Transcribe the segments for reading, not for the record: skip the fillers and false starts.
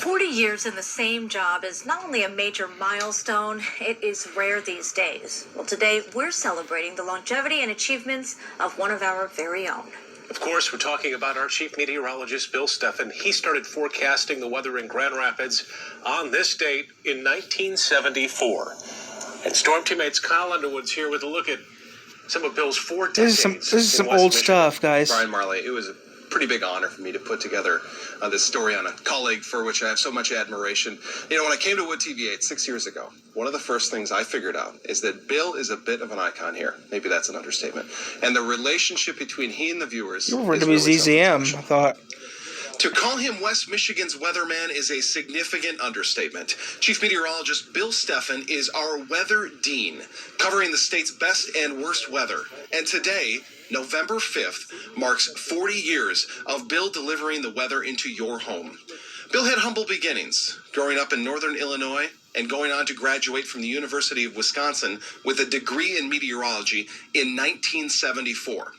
40 years in the same job is not only a major milestone, it is rare these days. Well, today we're celebrating the longevity and achievements of one of our very own. Of course, we're talking about our chief meteorologist, Bill Steffen. He started forecasting the weather in Grand Rapids on this date in 1974. And Storm Teammates Kyle Underwood's here with a look at some of Bill's 4 decades. This is some old stuff, guys. Brian Marley, it was a pretty big honor for me to put together this story on a colleague for which I have so much admiration. You know, when I came to Wood TV 8 6 years ago, one of the first things I figured out is that Bill is a bit of an icon here. Maybe that's an understatement. And the relationship between he and the viewers You referred to me as ZZM, I thought. To call him West Michigan's weatherman is a significant understatement. Chief Meteorologist Bill Steffen is our weather dean, covering the state's best and worst weather. And today, November 5th, marks 40 years of Bill delivering the weather into your home. Bill had humble beginnings, growing up in northern Illinois and going on to graduate from the University of Wisconsin with a degree in meteorology in 1974.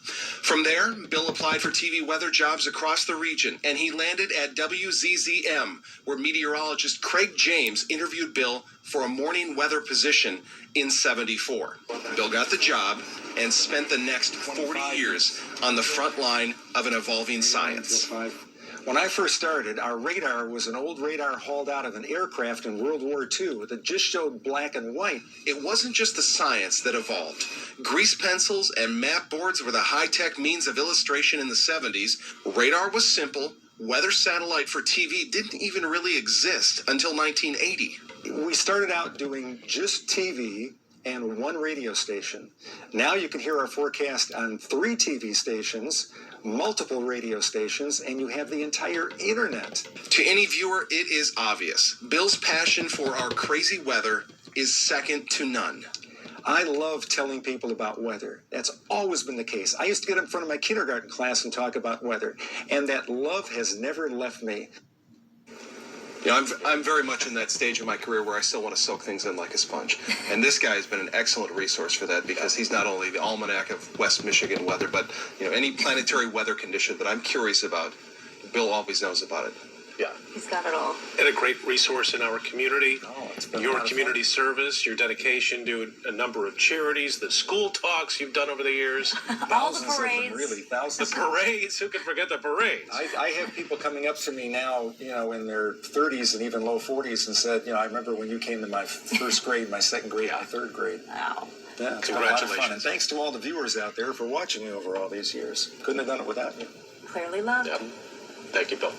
From there, Bill applied for TV weather jobs across the region, and he landed at WZZM, where meteorologist Craig James interviewed Bill for a morning weather position in 74. Bill got the job and spent the next 40 years on the front line of an evolving science. When I first started, our radar was an old radar hauled out of an aircraft in World War II that just showed black and white. It wasn't just the science that evolved. Grease pencils and map boards were the high-tech means of illustration in the 70s. Radar was simple. Weather satellite for TV didn't even really exist until 1980. We started out doing just TV and 1 radio station. Now you can hear our forecast on 3 TV stations, multiple radio stations, and you have the entire internet. To any viewer, it is obvious. Bill's passion for our crazy weather is second to none. I love telling people about weather. That's always been the case. I used to get in front of my kindergarten class and talk about weather, and that love has never left me. You know, I'm very much in that stage of my career where I still want to soak things in like a sponge. And this guy has been an excellent resource for that because he's not only the almanac of West Michigan weather, but, you know, any planetary weather condition that I'm curious about, Bill always knows about it. Yeah. He's got it all. And a great resource in our community. It's been Your community service, your dedication to a number of charities, the school talks you've done over the years. All the Thousands of them, parades. really, The thousands. parades, who can forget the parades? I have people coming up to me now, you know, in their 30s and even low 40s and said, you know, I remember when you came to my first grade, my second grade, my third grade. Wow. Yeah, it's been a lot of fun. Congratulations. And thanks to all the viewers out there for watching me over all these years. Couldn't have done it without you. Clearly loved. Yep. Thank you, Bill.